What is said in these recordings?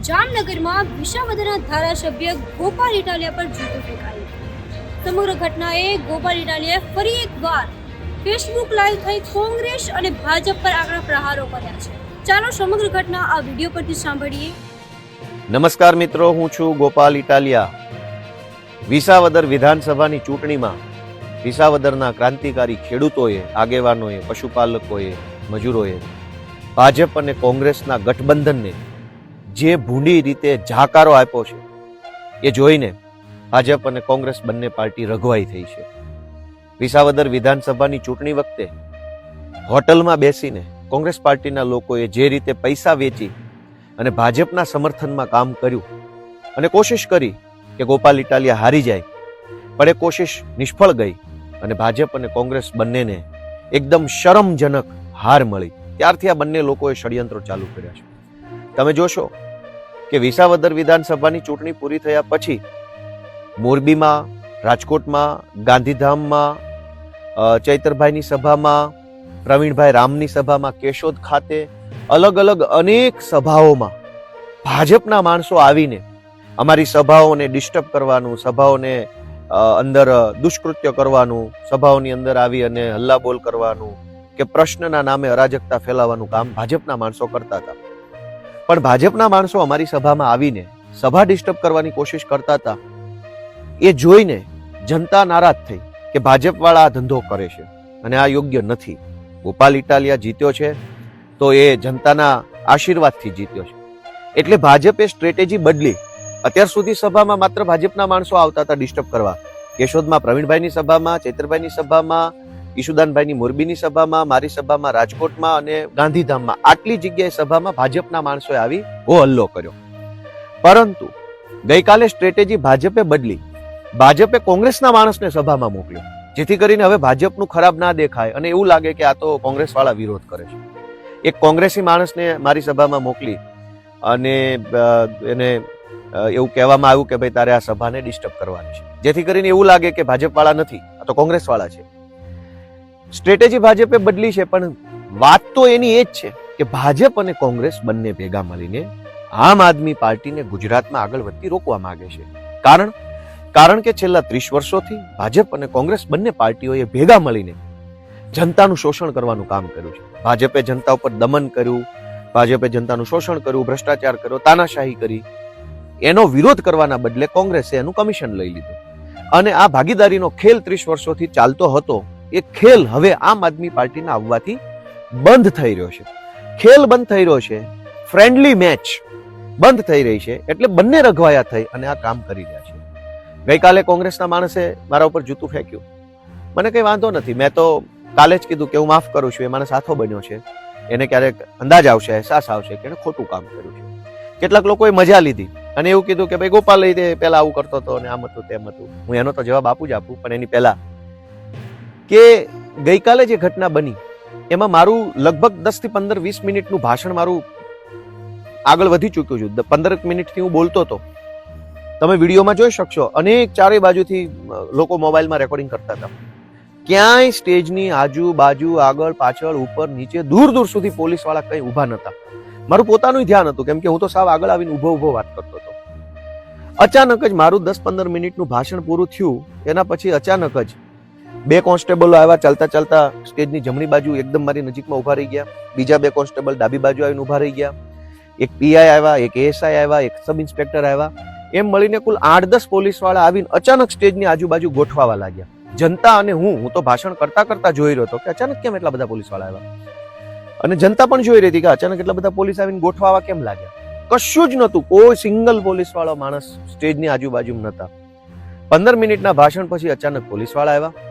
જામનગરમાં વિસાવદરના ધારાસભ્ય ગોપાલ ઇટાલિયા પર જૂતું ફેંકાયું. સમગ્ર ઘટનાએ ગોપાલ ઇટાલિયાએ ફરી એકવાર ફેસબુક લાઈવ થઈ કોંગ્રેસ અને ભાજપ પર આકરા પ્રહારો કર્યા છે. ચાલો સમગ્ર ઘટના આ વિડીયો પરથી સાંભળીએ. નમસ્કાર મિત્રો, હું છું ગોપાલ ઇટાલિયા. વિસાવદર વિધાનસભાની ચૂંટણીમાં વિસાવદરના ક્રાંતિકારી ખેડૂતોએ, આગેવાનોએ, પશુપાલકોએ, મજૂરોએ ભાજપ અને કોંગ્રેસના ગઠબંધનને જે ભૂંડી રીતે જાકારો આપ્યો છે એ જોઈને ભાજપ અને કોંગ્રેસ બંને પાર્ટી રઘવાઈ થઈ છે. વિસાવદર વિધાનસભાની ચૂંટણી વખતે હોટલમાં બેસીને કોંગ્રેસ પાર્ટીના લોકોએ જે રીતે પૈસા વેચી અને ભાજપના સમર્થનમાં કામ કર્યું અને કોશિશ કરી કે ગોપાલ ઇટાલિયા હારી જાય, પણ એ કોશિશ નિષ્ફળ ગઈ અને ભાજપ અને કોંગ્રેસ બંનેને એકદમ શરમજનક હાર મળી. ત્યારથી આ બંને લોકોએ ષડયંત્રો ચાલુ કર્યા છે. તમે જોશો કે વિસાવદર વિધાનસભાની ચૂંટણી પૂરી થયા પછી મોરબીમાં, રાજકોટમાં, ગાંધીધામમાં, ચૈતરભાઈની સભામાં, પ્રવીણભાઈ રામની સભામાં, કેશોદ ખાતે અલગ અલગ અનેક સભાઓમાં ભાજપના માણસો આવીને અમારી સભાઓને ડિસ્ટર્બ કરવાનું, સભાઓને અંદર દુષ્કૃત્ય કરવાનું, સભાઓની અંદર આવી અને હલ્લાબોલ કરવાનું કે પ્રશ્નના નામે અરાજકતા ફેલાવવાનું કામ ભાજપના માણસો કરતા હતા. પણ ભાજપના માણસો અમારી સભામાં આવીને સભા ડિસ્ટર્બ કરવાની કોશિશ કરતા હતા. એ જોઈને જનતા નારાજ થઈ કે ભાજપવાળા આ ધંધો કરે છે અને આ યોગ્ય નથી. ગોપાલ ઇટાલિયા જીત્યો છે તો એ જનતાના આશીર્વાદથી જીત્યો છે. એટલે ભાજપે સ્ટ્રેટેજી બદલી. અત્યાર સુધી સભામાં માત્ર ભાજપના માણસો આવતા હતા ડિસ્ટર્બ કરવા. કેશોદમાં પ્રવીણભાઈની સભામાં, ચૈતરભાઈની સભામાં, ઈશુદાનભાઈની મોરબીની સભામાં, મારી સભામાં રાજકોટમાં અને ગાંધીધામમાં, આટલી જગ્યાએ સભામાં ભાજપના માણસોએ આવી હો હલ્લો કર્યો. પરંતુ ગઈકાલે સ્ટ્રેટેજી ભાજપે બદલી. ભાજપે કોંગ્રેસના માણસને સભામાં મોકલ્યો, જેથી કરીને હવે ભાજપનું ખરાબ ના દેખાય અને એવું લાગે કે આ તો કોંગ્રેસ વાળા વિરોધ કરે છે. એક કોંગ્રેસી માણસને મારી સભામાં મોકલી અને એને એવું કહેવામાં આવ્યું કે ભાઈ તારે આ સભાને ડિસ્ટર્બ કરવાની છે, જેથી કરીને એવું લાગે કે ભાજપ વાળા નથી, આ તો કોંગ્રેસ વાળા છે. સ્ટ્રેટેજી ભાજપે બદલી છે, પણ વાત તો એની એ જ છે કે ભાજપ અને કોંગ્રેસ બંને ભેગા મળીને આમ આદમી પાર્ટીને ગુજરાતમાં આગળ વધતી રોકવા માંગે છે. કારણ કે છેલ્લા 30 વર્ષોથી ભાજપ અને કોંગ્રેસ બંને પાર્ટીઓએ ભેગા મળીને જનતાનું શોષણ કરવાનું કામ કર્યું છે. ભાજપે જનતા ઉપર દમન કર્યું, ભાજપે જનતાનું શોષણ કર્યું, ભ્રષ્ટાચાર કર્યો, તાનાશાહી કરી. એનો વિરોધ કરવાના બદલે કોંગ્રેસે એનું કમિશન લઈ લીધું અને આ ભાગીદારીનો ખેલ 30 વર્ષોથી ચાલતો હતો. એ ખેલ હવે આમ આદમી પાર્ટીના આવવાથી બંધ થઈ રહ્યો છે. ખેલ બંધ થઈ રહ્યો છે, ફ્રેન્ડલી મેચ બંધ થઈ રહી છે. એટલે બંને રઘવાયા થઈ અને આ કામ કરી રહ્યા છે. ગઈકાલે કોંગ્રેસના માણસે મારા ઉપર જૂતું ફેંક્યું. મને કઈ વાંધો નથી, મેં તો કાલે જ કીધું કે હું માફ કરું છું. એ માણસ હાથો બન્યો છે, એને ક્યારેક અંદાજ આવશે, અહેસાસ આવશે કે એને ખોટું કામ કર્યું છે. કેટલાક લોકોએ મજા લીધી અને એવું કીધું કે ભાઈ ગોપાલ લઈ પહેલા આવું કરતો હતો અને આમ હતું તેમ હતું. હું એનો તો જવાબ આપું જ આપું, પણ એની પહેલા કે ગઈકાલે જે ઘટના બની એમાં મારું લગભગ 10 થી 15-20 મિનિટનું ભાષણ મારું આગળ વધી ચૂક્યું છું. 15 મિનિટથી હું બોલતો હતો. તમે વિડીયોમાં જોઈ શકશો, અનેક ચારે બાજુથી લોકો મોબાઈલમાં રેકોર્ડિંગ કરતા હતા. ક્યાંય સ્ટેજની આજુબાજુ, આગળ પાછળ, ઉપર નીચે, દૂર દૂર સુધી પોલીસ વાળા કઈ ઊભા નતા. મારું પોતાનું ધ્યાન હતું, કેમ કે હું તો સાવ આગળ આવીને ઊભો વાત કરતો હતો. અચાનક જ મારું 10-15 મિનિટનું ભાષણ પૂરું થયું. એના પછી અચાનક જ 2 કોન્સ્ટેબલો આવ્યા, ચાલતા ચાલતા સ્ટેજની જમણી બાજુ એકદમ મારી નજીકમાં ઉભા રહી ગયા. બીજા 2 કોન્સ્ટેબલ ડાબી બાજુ આવીને ઉભા રહી ગયા. એક પીઆઈ આવ્યા, એક એએસઆઈ આવ્યા, એક સબ ઇન્સ્પેક્ટર આવ્યા. એમ મળીને કુલ 8-10 પોલીસ વાળા આવીને અચાનક સ્ટેજની આજુબાજુ ગોઠવાવા લાગ્યા. જનતા અને હું તો ભાષણ કરતા કરતા જોઈ રહ્યો હતો કે અચાનક કેમ એટલા બધા પોલીસ વાળા આવ્યા, અને જનતા પણ જોઈ રહી હતી કે અચાનક એટલા બધા પોલીસ આવીને ગોઠવાવા કેમ લાગ્યા. કશું જ નતું, કોઈ સિંગલ પોલીસ વાળો માણસ સ્ટેજની આજુબાજુમાં નતા. 15 મિનિટના ભાષણ પછી અચાનક પોલીસ વાળા આવ્યા.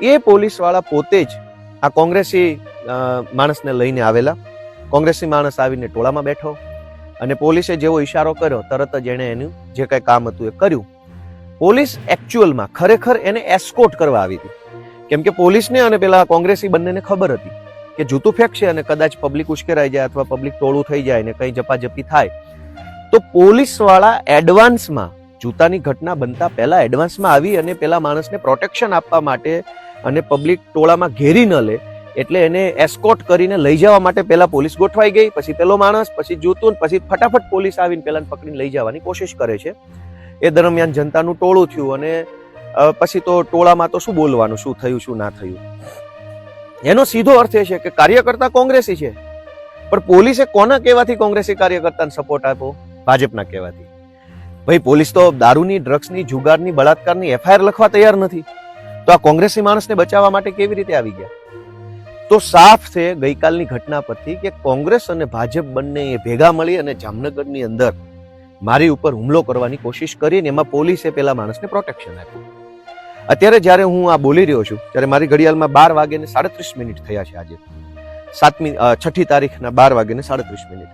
એ પોલીસ વાળા પોતે જ આ કોંગ્રેસી માણસને લઈને આવેલા. કોંગ્રેસી માણસ આવીને ટોળામાં બેઠો અને પોલીસે જેવો ઈશારો કર્યો તરત જ એને એનું જે કઈ કામ હતું એ કર્યું. પોલીસ એકચ્યુઅલમાં ખરેખર એને એસ્કોર્ટ કરવા આવી હતી, કેમ કે પોલીસને અને પેલા કોંગ્રેસી બંનેને ખબર હતી કે જૂતું ફેંકશે અને કદાચ પબ્લિક ઉશ્કેરાઈ જાય અથવા પબ્લિક ટોળું થઈ જાય ને કઈ જપાજપી થાય તો પોલીસ વાળા એડવાન્સમાં જૂતાની ઘટના બનતા પહેલા એડવાન્સમાં આવી અને પેલા માણસને પ્રોટેક્શન આપવા માટે અને પબ્લિક ટોળામાં ઘેરી ન લે એટલે એને એસ્કોર્ટ કરીને લઈ જવા માટે પહેલા પોલીસ ગોઠવાઈ ગઈ, પછી પેલો માણસ, પછી જૂતું, પછી ફટાફટ પોલીસ આવીને પેલાને પકડીને લઈ જવાની કોશિશ કરે છે. એ દરમિયાન જનતાનું ટોળું થયું અને પછી તો ટોળામાં તો શું બોલવાનું, શું થયું શું ના થયું. એનો સીધો અર્થ એ છે કે કાર્યકર્તા કોંગ્રેસી છે, પણ પોલીસે કોના કહેવાથી કોંગ્રેસી કાર્યકર્તાને સપોર્ટ આપ્યો? ભાજપના કહેવાથી. ભાઈ પોલીસ તો દારૂની, ડ્રગ્સની, જુગારની, બળાત્કારની એફઆઈઆર લખવા તૈયાર નથી, તો આ કોંગ્રેસી માણસને બચાવવા માટે કેવી રીતે આવી ગયા? તો સાફ છે ગઈકાલની ઘટના પરથી કે કોંગ્રેસ અને ભાજપ બંને ભેગા મળી અને જામનગરની અંદર મારી ઉપર હુમલો કરવાની કોશિશ કરી, એમાં પોલીસે પેલા માણસને પ્રોટેક્શન આપ્યું. અત્યારે જ્યારે હું આ બોલી રહ્યો છું ત્યારે મારી ઘડિયાળમાં 12:37 થયા છે. આજે 6મી તારીખના 12:37.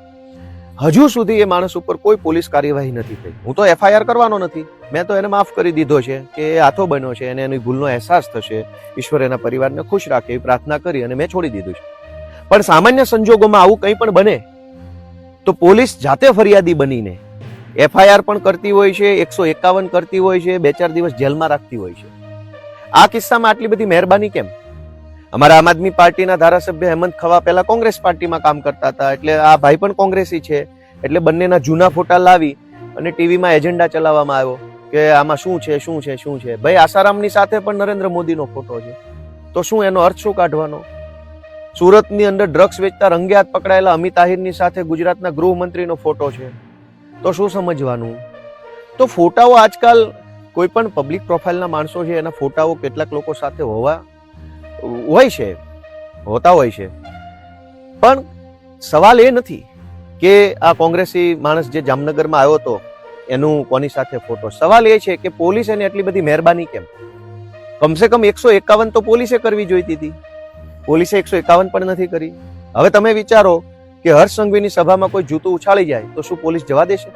હજુ સુધી એ માણસ ઉપર કોઈ પોલીસ કાર્યવાહી નથી થઈ. હું તો એફઆઈઆર કરવાનો નથી, મેં તો એને માફ કરી દીધો છે કે એ હાથો બન્યો છે અને એની ભૂલનો અહેસાસ થશે, ઈશ્વર એના પરિવારને ખુશ રાખે એવી પ્રાર્થના કરી અને મેં છોડી દીધું છે. પણ સામાન્ય સંજોગોમાં આવું કંઈ પણ બને તો પોલીસ જાતે ફરિયાદી બનીને એફઆઈઆર પણ કરતી હોય છે, 151 કરતી હોય છે, 2-4 દિવસ જેલમાં રાખતી હોય છે. આ કિસ્સામાં આટલી બધી મહેરબાની કેમ? અમારા આમ આદમી પાર્ટીના ધારાસભ્ય હેમંત ખવા પહેલા કોંગ્રેસ પાર્ટીમાં કામ કરતા હતા, એટલે આ ભાઈ પણ કોંગ્રેસી છે, એટલે બંનેના જૂના ફોટા લાવી અને ટીવીમાં એજન્ડા ચલાવવામાં આવ્યો કે આમાં શું છે શું છે શું છે. ભાઈ આસારામની સાથે પણ નરેન્દ્ર મોદીનો ફોટો છે, તો શું એનો અર્થ શું કાઢવાનો? સુરતની અંદર ડ્રગ્સ વેચતા રંગે હાથ પકડાયેલા અમિત આહિરની સાથે ગુજરાતના ગૃહમંત્રીનો ફોટો છે, તો શું સમજવાનું? તો ફોટાઓ આજકાલ કોઈ પણ પબ્લિક પ્રોફાઇલના માણસો છે એના ફોટાઓ કેટલાક લોકો સાથે હોતા હોય છે, પણ સવાલ એ નથી કે આ કોંગ્રેસી માણસ જે જામનગરમાં આવ્યો હતો એનું કોની સાથે ફોટો. સવાલ એ છે કે પોલીસ એને એટલી બધી મહેરબાની કેમ? કમસે કમ 151 તો પોલીસે કરવી જોઈતી હતી, પોલીસે 151 પણ નથી કરી. હવે તમે વિચારો કે હર્ષ સંઘવીની સભામાં કોઈ જૂતું ઉછાળી જાય તો શું પોલીસ જવા દેશે?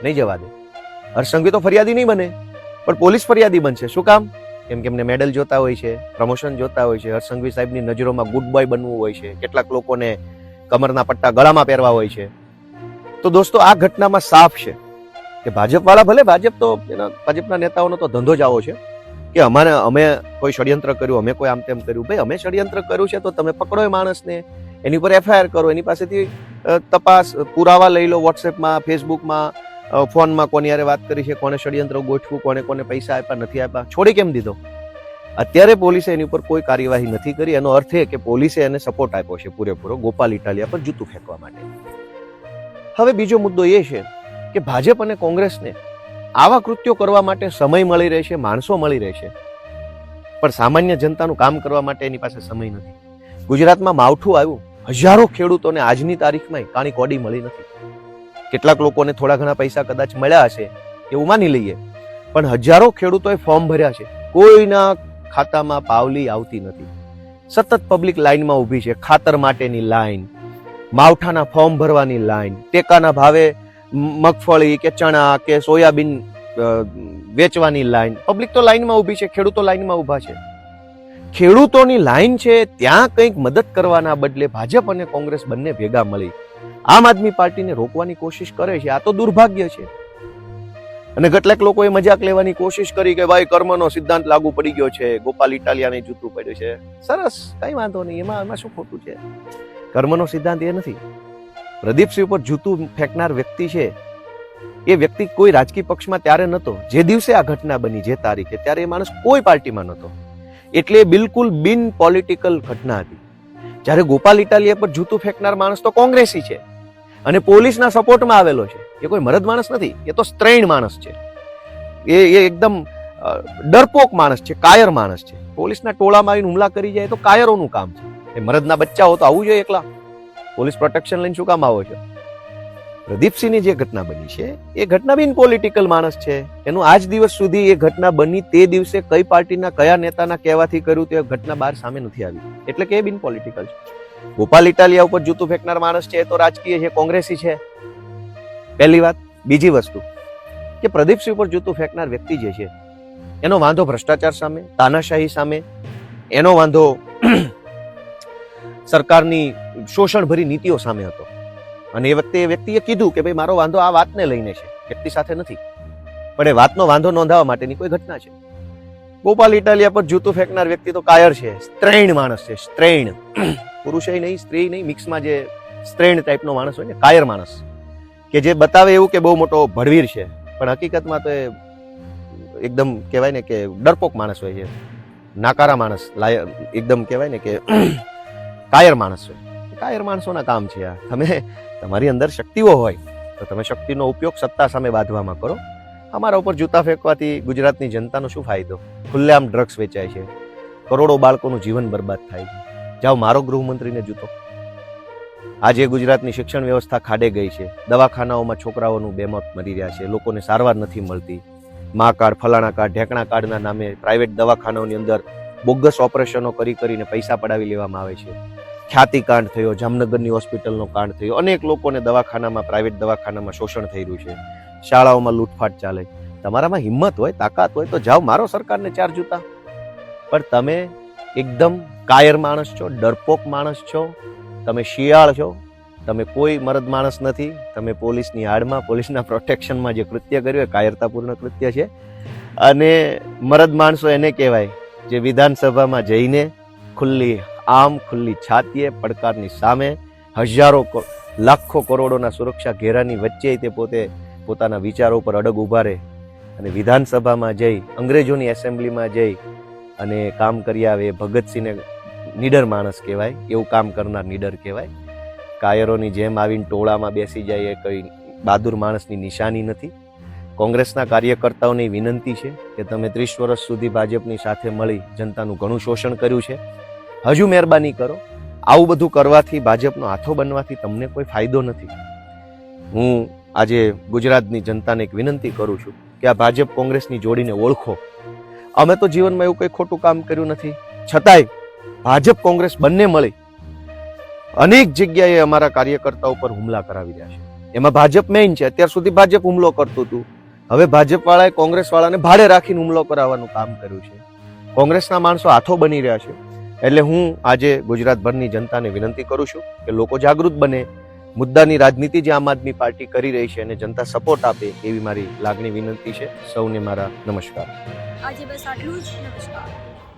નહીં જવા દે. હર્ષ સંઘવી તો ફરિયાદી નહીં બને, પણ પોલીસ ફરિયાદી બનશે. શું કામ? કેમ કે એમને મેડલ જોતા હોય છે, પ્રમોશન જોતા હોય છે, હર્ષ સંઘવી સાહેબની નજરોમાં ગુડ બોય બનવું હોય છે, કેટલાક લોકોને કમરના પટ્ટા ગળામાં પહેરવા હોય છે. તો દોસ્તો આ ઘટનામાં સાફ છે કે ભાજપવાળા, ભલે ભાજપ તો ભાજપના નેતાઓનો તો ધંધો જ આવો છે કે અમે કોઈ ષડયંત્ર કર્યું, અમે કોઈ આમ તેમ કર્યું. ભાઈ અમે ષડયંત્ર કર્યું છે તો તમે પકડો એ માણસને, એની પર એફઆઈઆર કરો, એની પાસેથી તપાસ પુરાવા લઈ લો, વોટ્સએપમાં, ફેસબુકમાં, ફોનમાં કોની યારે વાત કરી છે, કોને ષડયંત્ર ગોઠવું, કોને પૈસા આપ્યા નથી આપ્યા, છોડી કેમ દીધો? અત્યારે પોલીસે એની ઉપર કોઈ કાર્યવાહી નથી કરી. એનો અર્થ એ કે પોલીસે એને સપોર્ટ આપ્યો છે પૂરેપૂરો ગોપાલ ઇટાલિયા પર જૂતું ફેંકવા માટે. હવે બીજો મુદ્દો એ છે કે ભાજપ અને કોંગ્રેસને આવા કૃત્યો કરવા માટે સમય મળી રહેશે, માણસો મળી રહેશે, પણ સામાન્ય જનતાનું કામ કરવા માટે એની પાસે સમય નથી. ગુજરાતમાં માવઠું આવ્યું, હજારો ખેડૂતોને આજની તારીખમાં કાણી કોડી મળી નથી. કેટલાક લોકોને થોડા ઘણા પૈસા કદાચ મળ્યા હશે એવું માની લઈએ, પણ હજારો ખેડૂતોએ ફોર્મ ભર્યા છે, કોઈના ખાતામાં પાવલી આવતી નથી. સતત પબ્લિક લાઈનમાં ઊભી છે, ખાતર માટેની લાઈન, માવઠાના ફોર્મ ભરવાની લાઈન, ટેકાના ભાવે મગફળી કે ચણા કે સોયાબીન વેચવાની લાઈન. પબ્લિક તો લાઈનમાં ઊભી છે, ખેડૂતો લાઈનમાં ઊભા છે. ખેડૂતોની લાઈન છે ત્યાં કંઈક મદદ કરવાના બદલે ભાજપ અને કોંગ્રેસ બંને ભેગા મળી આમ આદમી પાર્ટીને રોકવાની કોશિશ કરે છે. આ તો દુર્ભાગ્ય છે. અને કેટલાક લોકોએ મજાક લેવાની કોશિશ કરી કે ભાઈ કર્મનો સિદ્ધાંત લાગુ પડી ગયો છે, ગોપાલ ઇટાલિયાને જૂતું પડ્યું છે. સરસ, કઈ વાંધો નહીં, એમાં શું ખોટું છે? કર્મનો સિદ્ધાંત એ નથી. પ્રદીપસિંહ ઉપર જૂતું ફેંકનાર વ્યક્તિ છે એ વ્યક્તિ કોઈ રાજકીય પક્ષમાં ત્યારે નહોતો. જે દિવસે આ ઘટના બની, જે તારીખે, ત્યારે એ માણસ કોઈ પાર્ટીમાં નહોતો. એટલે બિલકુલ બિન પોલિટિકલ ઘટના હતી. જ્યારે ગોપાલ ઇટાલિયા પર જૂતું ફેંકનાર માણસ તો કોંગ્રેસી છે અને પોલીસના સપોર્ટમાં આવેલો છે. એ કોઈ મરદ માણસ નથી, એ તો સ્ત્રૈણ માણસ છે. એ એકદમ ડરપોક માણસ છે, કાયર માણસ છે. પોલીસના ટોળામાં આવીને હુમલા કરી જાય તો કાયરોનું કામ છે. એ મરદના બચ્ચાઓ તો આવું જોઈએ એકલા. પોલીસ પ્રોટેક્શન લઈને શું કામ આવો છો? પ્રદીપસિંહની જે ઘટના બની છે એ ઘટના બિન પોલિટિકલ માણસ છે. એનું આજ દિવસ સુધી એ ઘટના બની તે દિવસે કઈ પાર્ટીના કયા નેતાના કહેવાથી કર્યું તે ઘટના બહાર સામે નથી આવી, એટલે કે એ બિન પોલિટિકલ છે. ગોપાલ ઇટાલિયા ઉપર જૂતું ફેંકનાર માણસ છે એ તો રાજકીય છે, કોંગ્રેસી છે, પહેલી વાત. બીજી વસ્તુ કે પ્રદીપસિંહ ઉપર જૂતું ફેંકનાર વ્યક્તિ જે છે એનો વાંધો ભ્રષ્ટાચાર સામે, તાનાશાહી સામે, એનો વાંધો સરકારની શોષણભરી નીતિઓ સામે હતો. અને એ વખતે એ વ્યક્તિએ કીધું કે ભાઈ મારો વાંધો આ વાતને લઈને છે, વ્યક્તિ સાથે નથી, પણ એ વાતનો વાંધો નોંધાવવા માટેની કોઈ ઘટના છે. ગોપાલ ઇટાલિયા પર જૂતું ફેંકનાર વ્યક્તિ તો કાયર છે, સ્ત્રૈણ માણસ છે, સ્ત્રૈણ. પુરુષે નહીં, સ્ત્રી નહીં, મિક્સમાં જે સ્ત્રૈણ ટાઈપનો માણસ હોય ને, કાયર માણસ, કે જે બતાવે એવું કે બહુ મોટો ભડવીર છે, પણ હકીકતમાં તો એ એકદમ કહેવાય ને કે ડરપોક માણસ હોય છે, નાકારા માણસ, એકદમ કહેવાય ને કે કાયર માણસ હોય. કાયર માણસોના કામ છે આ. તમે તમારી અંદર શક્તિઓ હોય તો તમે શક્તિનો ઉપયોગ સત્તા સામે બાંધવામાં કરો. અમારા ઉપર જૂતા ફેંકવાથી ગુજરાતની જનતાનો શું ફાયદો? ખુલ્લેઆમ ડ્રગ્સ વેચાય છે, કરોડો બાળકોનું જીવન બરબાદ થાય છે. જાઓ મારો ગૃહમંત્રીને જૂતો. આજે ગુજરાતની શિક્ષણ વ્યવસ્થા ખાડે ગઈ છે. દવાખાનાઓમાં છોકરાઓનું બેમોત મરી રહ્યા છે, લોકોને સારવાર નથી મળતી. મા કાર્ડ, ફલાણા કાર્ડ, ઢેકણા કાર્ડના નામે પ્રાઇવેટ દવાખાનાઓની અંદર બોગસ ઓપરેશનો કરીને પૈસા પડાવી લેવામાં આવે છે. ખ્યાતિ કાંડ થયો, જામનગરની હોસ્પિટલનો કાંડ થયો, અનેક લોકોને દવાખાનામાં, પ્રાઇવેટ દવાખાનામાં શોષણ થઈ રહ્યું છે. શાળાઓમાં લૂંટફાટ ચાલે. તમારામાં હિંમત હોય, તાકાત હોય તો જાઓ મારો સરકારને 4 જૂતા. પણ તમે એકદમ કાયર માણસ છો, ડરપોક માણસ છો, તમે શિયાળ છો, તમે કોઈ મરદ માણસ નથી. તમે પોલીસની આડમાં, પોલીસના પ્રોટેક્શનમાં જે કૃત્ય કર્યું એ કાયરતાપૂર્ણ કૃત્ય છે. અને મરદ માણસો એને કહેવાય જે વિધાનસભામાં જઈને ખુલ્લી છાતીએ પડકારની સામે હજારો લાખો કરોડોના સુરક્ષા ઘેરાની વચ્ચે તે પોતાના વિચારો પર અડગ ઊભા રહે અને વિધાનસભામાં જઈ, અંગ્રેજોની એસેમ્બલીમાં જઈ અને કામ કરી આવે. ભગતસિંહને નીડર માણસ કહેવાય, એવું કામ કરનાર નીડર કહેવાય. કાયરોની જેમ આવીને ટોળામાં બેસી જાય એ કઈ બહાદુર માણસની નિશાની નથી. કોંગ્રેસના કાર્યકર્તાઓની વિનંતી છે કે તમે 30 વર્ષ સુધી ભાજપની સાથે મળી જનતાનું ઘણું શોષણ કર્યું છે, હજુ મહેરબાની કરો. આવું બધું કરવાથી, ભાજપનો હાથો બનવાથી તમને કોઈ ફાયદો નથી. હું આજે ગુજરાતની જનતાને એક વિનંતી કરું છું કે આ ભાજપ કોંગ્રેસની જોડીને ઓળખો. અમે તો જીવનમાં એવું કંઈ ખોટું કામ કર્યું નથી, છતાંય ભાજપ કોંગ્રેસ બંને મળી અનેક જગ્યાએ અમારા કાર્યકર્તાઓ પર હુમલા કરાવી રહ્યા છે. એમાં ભાજપ મેઇન છે. અત્યાર સુધી ભાજપ હુમલો કરતું હતું, હવે ભાજપ વાળાએ કોંગ્રેસ વાળાને ભાડે રાખીને હુમલો કરાવવાનું કામ કર્યું છે. કોંગ્રેસના માણસો હાથો બની રહ્યા છે. એટલે હું આજે ગુજરાતભરની જનતાને વિનંતી કરું છું કે લોકો જાગૃત બને. મુદ્દાની રાજનીતિ જે આમ આદમી પાર્ટી કરી રહી છે અને જનતા સપોર્ટ આપે એવી મારી લાગણી, વિનંતી છે. સૌને મારા નમસ્કાર. આજે બસ આટલું જ. નમસ્કાર.